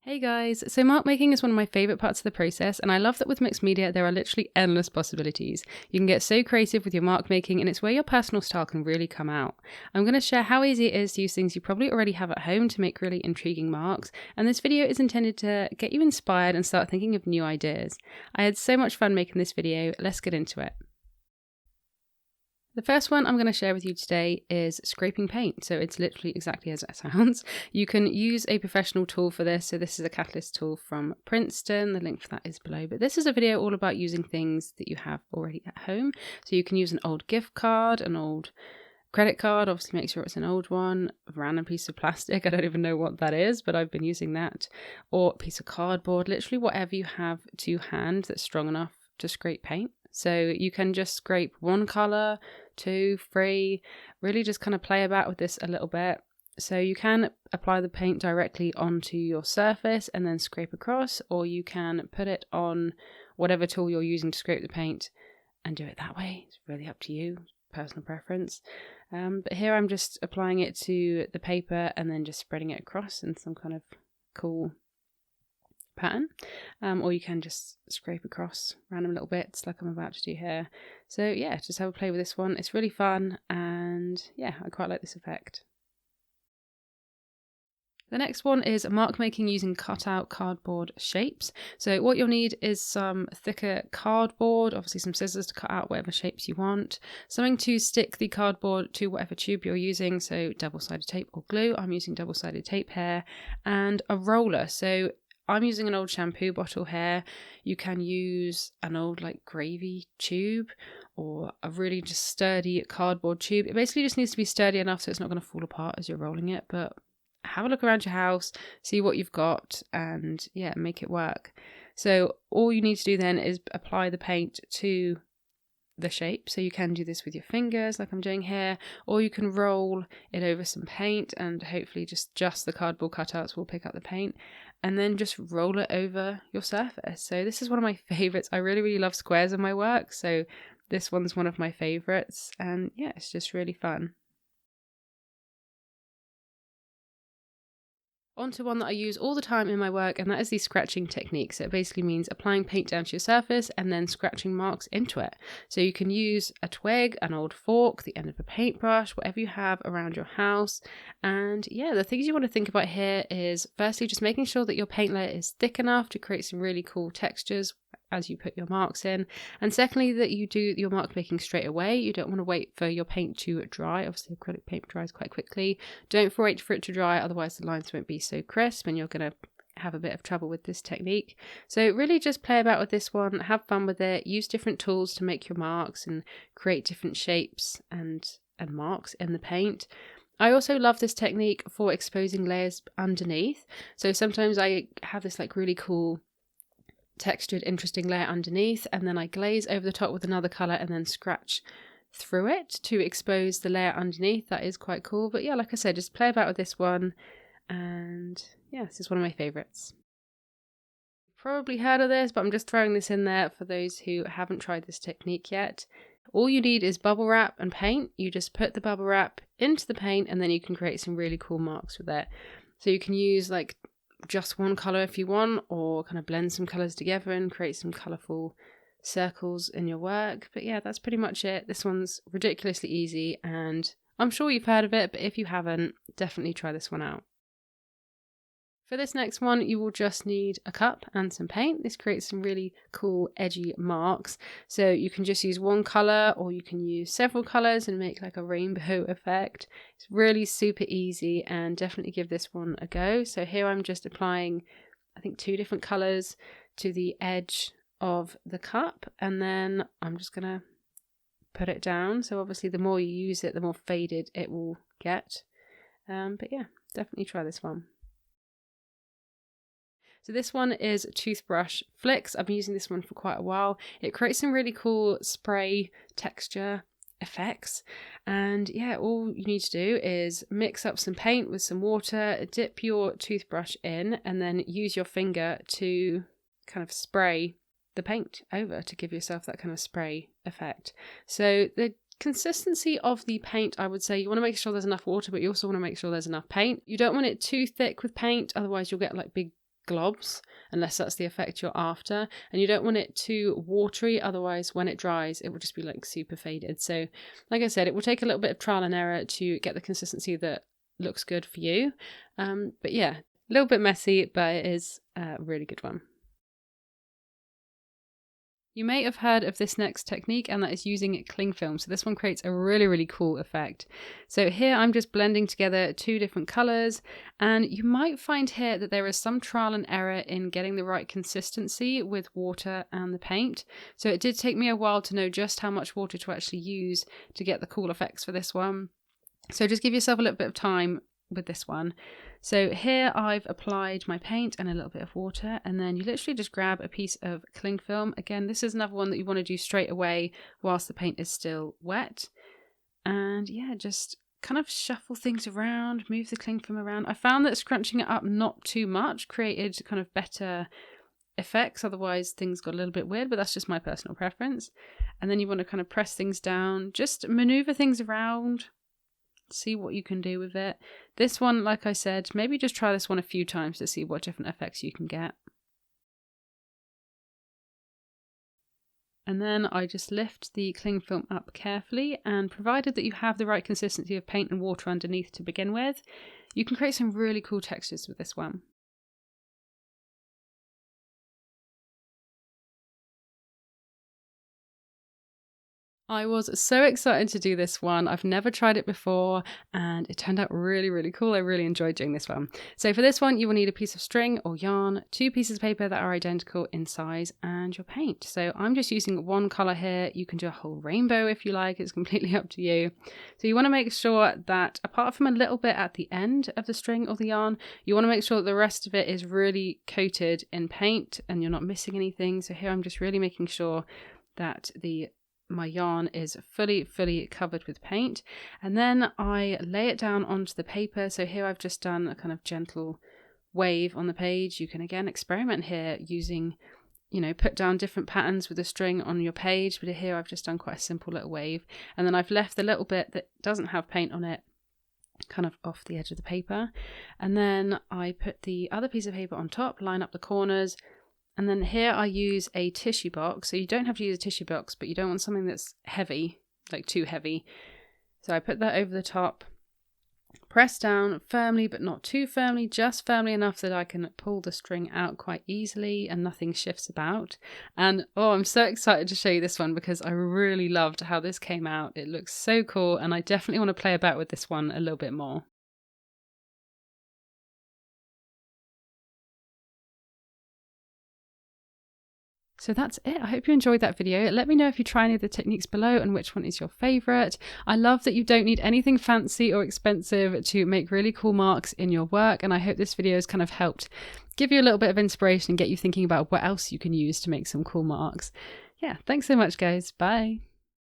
Hey guys, so mark making is one of my favourite parts of the process, and I love that with mixed media there are literally endless possibilities. You can get so creative with your mark making, and it's where your personal style can really come out. I'm going to share how easy it is to use things you probably already have at home to make really intriguing marks, and this video is intended to get you inspired and start thinking of new ideas. I had so much fun making this video, let's get into it. The first one I'm going to share with you today is scraping paint. So it's literally exactly as it sounds. You can use a professional tool for this. So this is a Catalyst tool from Princeton. The link for that is below. But this is a video all about using things that you have already at home. So you can use an old gift card, an old credit card, obviously make sure it's an old one, a random piece of plastic. I don't even know what that is, but I've been using that. Or a piece of cardboard, literally whatever you have to hand that's strong enough to scrape paint. So you can just scrape one colour, 2, 3, really just kind of play about with this a little bit. So you can apply the paint directly onto your surface and then scrape across, or you can put it on whatever tool you're using to scrape the paint and do it that way. It's really up to you, personal preference. But here I'm just applying it to the paper and then just spreading it across in some kind of cool pattern, or you can just scrape across random little bits like I'm about to do here. So yeah, just have a play with this one. It's really fun, and yeah, I quite like this effect. The next one is mark making using cutout cardboard shapes. So what you'll need is some thicker cardboard, obviously some scissors to cut out whatever shapes you want, something to stick the cardboard to whatever tube you're using, so double-sided tape or glue. I'm using double-sided tape here, and a roller. So I'm using an old shampoo bottle here. You can use an old like gravy tube or a really just sturdy cardboard tube. It basically just needs to be sturdy enough so it's not going to fall apart as you're rolling it, but have a look around your house, see what you've got, and yeah, make it work. So all you need to do then is apply the paint to the shape. So you can do this with your fingers like I'm doing here, or you can roll it over some paint and hopefully just the cardboard cutouts will pick up the paint, and then just roll it over your surface. So this is one of my favorites. I really love squares in my work, so this one's one of my favorites, and yeah, it's just really fun. Onto one that I use all the time in my work, and that is the scratching technique. So it basically means applying paint down to your surface and then scratching marks into it. So you can use a twig, an old fork, the end of a paintbrush, whatever you have around your house. And yeah, the things you want to think about here is firstly just making sure that your paint layer is thick enough to create some really cool textures as you put your marks in, and secondly that you do your mark making straight away. You don't want to wait for your paint to dry. Obviously acrylic paint dries quite quickly. Don't wait for it to dry, otherwise the lines won't be so crisp and you're going to have a bit of trouble with this technique. So really just play about with this one, have fun with it, use different tools to make your marks and create different shapes and marks in the paint. I also love this technique for exposing layers underneath. So sometimes I have this like really cool textured interesting layer underneath, and then I glaze over the top with another colour and then scratch through it to expose the layer underneath. That is quite cool. But yeah, like I said, just play about with this one, and yeah, this is one of my favourites. You've probably heard of this, but I'm just throwing this in there for those who haven't tried this technique yet. All you need is bubble wrap and paint. You just put the bubble wrap into the paint and then you can create some really cool marks with it. So you can use like just one colour if you want, or kind of blend some colours together and create some colourful circles in your work. But yeah, that's pretty much it. This one's ridiculously easy, and I'm sure you've heard of it, but if you haven't, definitely try this one out. For this next one, you will just need a cup and some paint. This creates some really cool edgy marks. So you can just use one colour, or you can use several colours and make like a rainbow effect. It's really super easy, and definitely give this one a go. So here I'm just applying, I think 2 different colours to the edge of the cup, and then I'm just going to put it down. So obviously the more you use it, the more faded it will get. But yeah, definitely try this one. So this one is Toothbrush Flicks. I've been using this one for quite a while. It creates some really cool spray texture effects. And yeah, all you need to do is mix up some paint with some water, dip your toothbrush in, and then use your finger to kind of spray the paint over to give yourself that kind of spray effect. So the consistency of the paint, I would say you want to make sure there's enough water, but you also want to make sure there's enough paint. You don't want it too thick with paint, otherwise you'll get like big globs, unless that's the effect you're after. And you don't want it too watery, otherwise when it dries, it will just be like super faded. So like I said, it will take a little bit of trial and error to get the consistency that looks good for you. But yeah, a little bit messy, but it is a really good one. You may have heard of this next technique, and that is using cling film. So this one creates a really, really cool effect. So here I'm just blending together two different colors, and you might find here that there is some trial and error in getting the right consistency with water and the paint. So it did take me a while to know just how much water to actually use to get the cool effects for this one. So just give yourself a little bit of time with this one. So here I've applied my paint and a little bit of water, and then you literally just grab a piece of cling film. Again, this is another one that you want to do straight away whilst the paint is still wet. And yeah, just kind of shuffle things around, move the cling film around. I found that scrunching it up not too much created kind of better effects, otherwise things got a little bit weird, but that's just my personal preference. And then you want to kind of press things down, just maneuver things around, see what you can do with it. This one, like I said, maybe just try this one a few times to see what different effects you can get. And then I just lift the cling film up carefully, and provided that you have the right consistency of paint and water underneath to begin with, you can create some really cool textures with this one. I was so excited to do this one. I've never tried it before, and it turned out really, really cool. I really enjoyed doing this one. So for this one, you will need a piece of string or yarn, 2 pieces of paper that are identical in size, and your paint. So I'm just using one color here. You can do a whole rainbow if you like. It's completely up to you. So you want to make sure that apart from a little bit at the end of the string or the yarn, you want to make sure that the rest of it is really coated in paint and you're not missing anything. So here I'm just really making sure that my yarn is fully covered with paint, and then I lay it down onto the paper. So here I've just done a kind of gentle wave on the page. You can again experiment here using, put down different patterns with the string on your page, but here I've just done quite a simple little wave, and then I've left the little bit that doesn't have paint on it kind of off the edge of the paper, and then I put the other piece of paper on top, line up the corners. And then here I use a tissue box. So you don't have to use a tissue box, but you don't want something that's heavy, like too heavy. So I put that over the top, press down firmly, but not too firmly, just firmly enough that I can pull the string out quite easily and nothing shifts about. And I'm so excited to show you this one because I really loved how this came out. It looks so cool, and I definitely want to play about with this one a little bit more. So that's it. I hope you enjoyed that video. Let me know if you try any of the techniques below and which one is your favourite. I love that you don't need anything fancy or expensive to make really cool marks in your work, and I hope this video has kind of helped give you a little bit of inspiration and get you thinking about what else you can use to make some cool marks. Yeah, thanks so much guys. Bye.